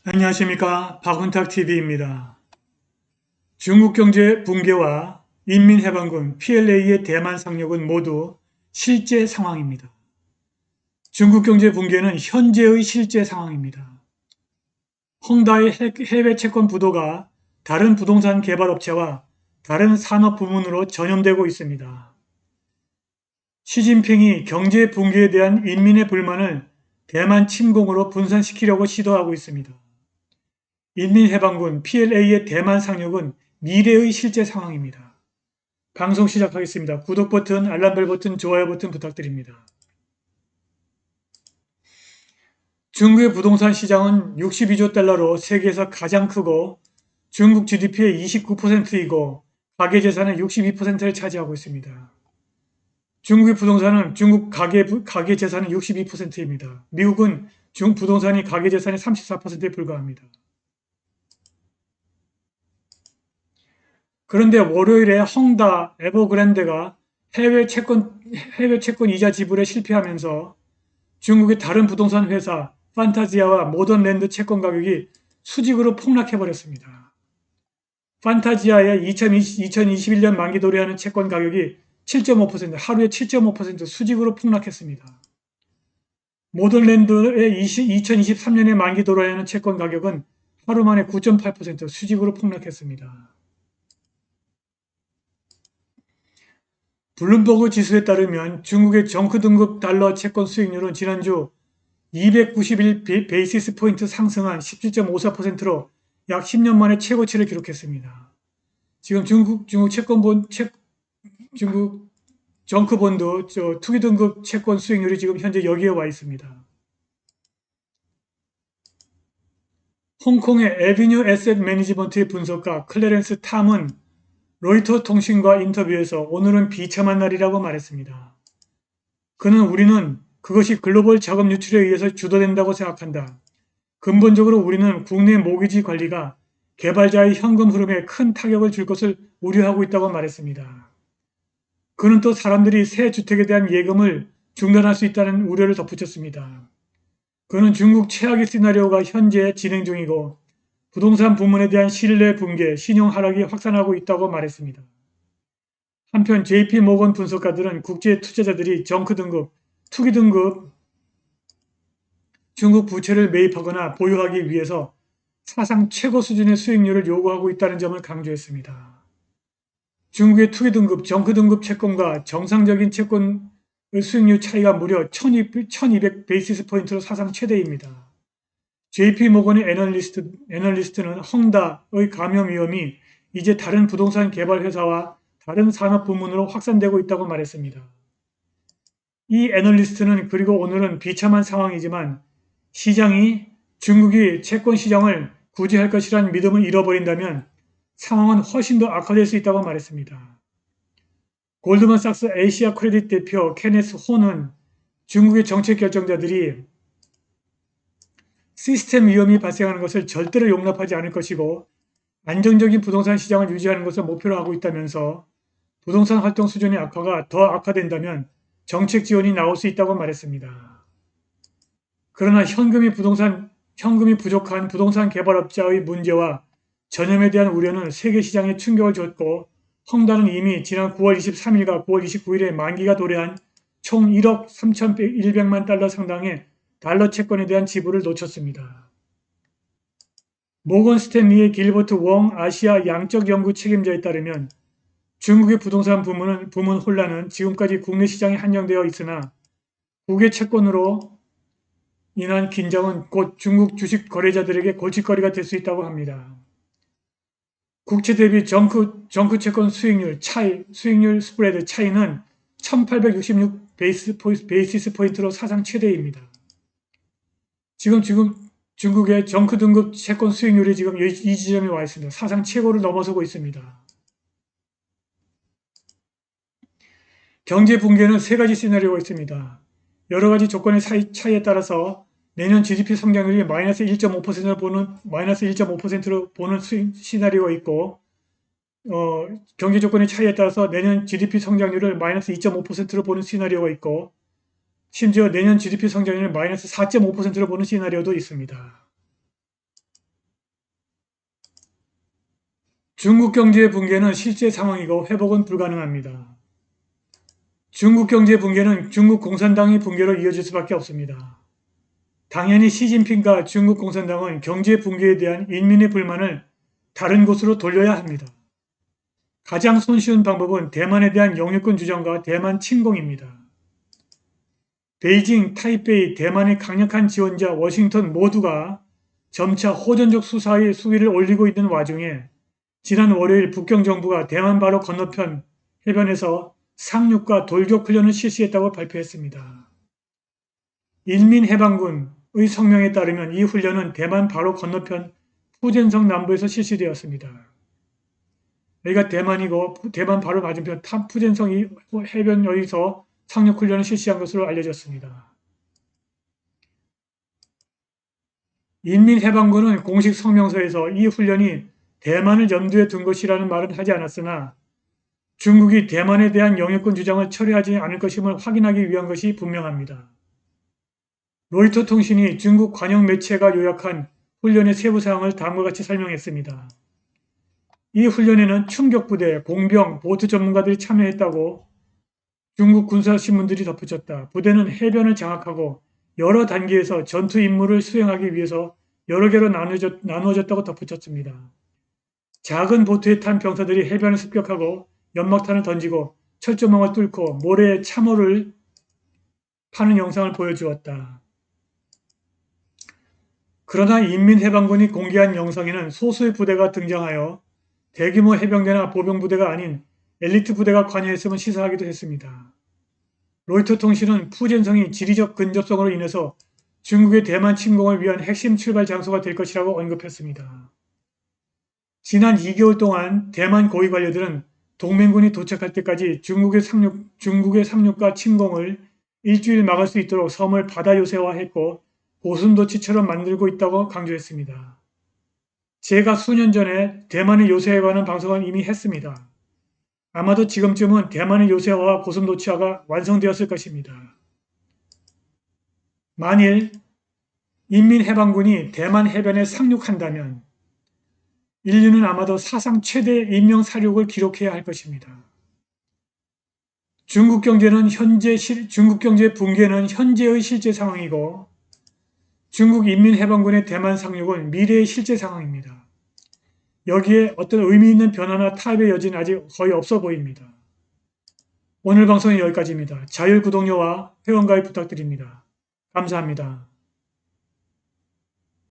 안녕하십니까. 박훈탁TV입니다. 중국 경제 붕괴와 인민해방군 PLA의 대만 상륙은 모두 실제 상황입니다. 중국 경제 붕괴는 현재의 실제 상황입니다. 헝다의 해외 채권 부도가 다른 부동산 개발 업체와 다른 산업 부문으로 전염되고 있습니다. 시진핑이 경제 붕괴에 대한 인민의 불만을 대만 침공으로 분산시키려고 시도하고 있습니다. 인민해방군 PLA의 대만 상륙은 미래의 실제 상황입니다. 방송 시작하겠습니다. 구독 버튼, 알람벨 버튼, 좋아요 버튼 부탁드립니다. 중국의 부동산 시장은 62조 달러로 세계에서 가장 크고 중국 GDP의 29%이고 가계재산의 62%를 차지하고 있습니다. 중국의 부동산은 중국 가계재산의 62%입니다. 미국은 중국 부동산이 가계재산의 34%에 불과합니다. 그런데 월요일에 헝다 에버그랜드가 해외 채권 이자 지불에 실패하면서 중국의 다른 부동산 회사 판타지아와 모던랜드 채권 가격이 수직으로 폭락해버렸습니다. 판타지아의 2021년 만기 도래하는 채권 가격이 7.5%, 하루에 7.5% 수직으로 폭락했습니다. 모던랜드의 2023년에 만기 도래하는 채권 가격은 하루 만에 9.8% 수직으로 폭락했습니다. 블룸버그 지수에 따르면 중국의 정크 등급 달러 채권 수익률은 지난주 291 베이시스 포인트 상승한 17.54%로 약 10년 만에 최고치를 기록했습니다. 지금 중국 정크본드 투기 등급 채권 수익률이 지금 현재 여기에 와 있습니다. 홍콩의 에비뉴 에셋 매니지먼트의 분석가 클래렌스 탐은 로이터 통신과 인터뷰에서 오늘은 비참한 날이라고 말했습니다. 우리는 그것이 글로벌 자금 유출에 의해서 주도된다고 생각한다. 근본적으로 우리는 국내 모기지 관리가 개발자의 현금 흐름에 큰 타격을 줄 것을 우려하고 있다고 말했습니다. 그는 또 사람들이 새 주택에 대한 예금을 중단할 수 있다는 우려를 덧붙였습니다. 그는 중국 최악의 시나리오가 현재 진행 중이고 부동산 부문에 대한 신뢰 붕괴, 신용 하락이 확산하고 있다고 말했습니다. 한편 JP 모건 분석가들은 국제 투자자들이 정크 등급, 투기 등급 중국 부채를 매입하거나 보유하기 위해서 사상 최고 수준의 수익률을 요구하고 있다는 점을 강조했습니다. 중국의 투기 등급, 정크 등급 채권과 정상적인 채권의 수익률 차이가 무려 1200 베이시스 포인트로 사상 최대입니다. JP 모건의 애널리스트는 헝다의 감염 위험이 이제 다른 부동산 개발 회사와 다른 산업 부문으로 확산되고 있다고 말했습니다. 이 애널리스트는 그리고 오늘은 비참한 상황이지만 시장이 중국이 채권 시장을 구제할 것이라는 믿음을 잃어버린다면 상황은 훨씬 더 악화될 수 있다고 말했습니다. 골드만삭스 아시아 크레딧 대표 케네스 호는 중국의 정책 결정자들이 시스템 위험이 발생하는 것을 절대로 용납하지 않을 것이고 안정적인 부동산 시장을 유지하는 것을 목표로 하고 있다면서 부동산 활동 수준의 악화가 더 악화된다면 정책 지원이 나올 수 있다고 말했습니다. 그러나 현금이 부족한 부동산 개발업자의 문제와 전염에 대한 우려는 세계 시장에 충격을 줬고 헝다는 이미 지난 9월 23일과 9월 29일에 만기가 도래한 총 1억 3,100만 달러 상당의 달러 채권에 대한 지불을 놓쳤습니다. 모건 스탠리의 길버트 웡 아시아 양적 연구 책임자에 따르면 중국의 부동산 부문 혼란은 지금까지 국내 시장에 한정되어 있으나 국외 채권으로 인한 긴장은 곧 중국 주식 거래자들에게 골칫거리가 될 수 있다고 합니다. 국채 대비 정크 채권 수익률 스프레드 차이는 1866 베이시스 포인트로 사상 최대입니다. 지금 중국의 정크 등급 채권 수익률이 지금 이 지점에 와 있습니다. 사상 최고를 넘어서고 있습니다. 경제 붕괴는 세 가지 시나리오가 있습니다. 여러 가지 조건의 차이에 따라서 내년 GDP 성장률이 마이너스 1.5%로 보는 시나리오가 있고, 경제 조건의 차이에 따라서 내년 GDP 성장률을 마이너스 2.5%로 보는 시나리오가 있고, 심지어 내년 GDP 성장률을 마이너스 4.5%로 보는 시나리오도 있습니다. 중국 경제의 붕괴는 실제 상황이고 회복은 불가능합니다. 중국 경제 붕괴는 중국 공산당의 붕괴로 이어질 수밖에 없습니다. 당연히 시진핑과 중국 공산당은 경제 붕괴에 대한 인민의 불만을 다른 곳으로 돌려야 합니다. 가장 손쉬운 방법은 대만에 대한 영유권 주장과 대만 침공입니다. 베이징, 타이베이, 대만의 강력한 지원자 워싱턴 모두가 점차 호전적 수사의 수위를 올리고 있는 와중에 지난 월요일 북경 정부가 대만 바로 건너편 해변에서 상륙과 돌격 훈련을 실시했다고 발표했습니다. 인민해방군의 성명에 따르면 이 훈련은 대만 바로 건너편 푸젠성 남부에서 실시되었습니다. 여기가 대만이고 대만 바로 맞은편 푸젠성 해변 여기서 상륙 훈련을 실시한 것으로 알려졌습니다. 인민해방군은 공식 성명서에서 이 훈련이 대만을 염두에 둔 것이라는 말은 하지 않았으나 중국이 대만에 대한 영유권 주장을 철회하지 않을 것임을 확인하기 위한 것이 분명합니다. 로이터 통신이 중국 관영 매체가 요약한 훈련의 세부 사항을 다음과 같이 설명했습니다. 이 훈련에는 충격부대, 공병, 보트 전문가들이 참여했다고 중국 군사신문들이 덧붙였다. 부대는 해변을 장악하고 여러 단계에서 전투 임무를 수행하기 위해서 여러 개로 나누어졌다고 덧붙였습니다. 작은 보트에 탄 병사들이 해변을 습격하고 연막탄을 던지고 철조망을 뚫고 모래에 참호를 파는 영상을 보여주었다. 그러나 인민해방군이 공개한 영상에는 소수의 부대가 등장하여 대규모 해병대나 보병부대가 아닌 엘리트 부대가 관여했음을 시사하기도 했습니다. 로이터 통신은 푸젠성이 지리적 근접성으로 인해서 중국의 대만 침공을 위한 핵심 출발 장소가 될 것이라고 언급했습니다. 지난 2개월 동안 대만 고위 관료들은 동맹군이 도착할 때까지 중국의 상륙과 침공을 일주일 막을 수 있도록 섬을 바다 요새화했고 고슴도치처럼 만들고 있다고 강조했습니다. 제가 수년 전에 대만의 요새에 관한 방송을 이미 했습니다. 아마도 지금쯤은 대만의 요새화와 고슴도치화가 완성되었을 것입니다. 만일 인민해방군이 대만 해변에 상륙한다면 인류는 아마도 사상 최대 인명사륙을 기록해야 할 것입니다. 중국 경제 붕괴는 현재의 실제 상황이고 중국 인민해방군의 대만 상륙은 미래의 실제 상황입니다. 여기에 어떤 의미 있는 변화나 타협의 여지는 아직 거의 없어 보입니다. 오늘 방송은 여기까지입니다. 자율 구독료와 회원가입 부탁드립니다. 감사합니다.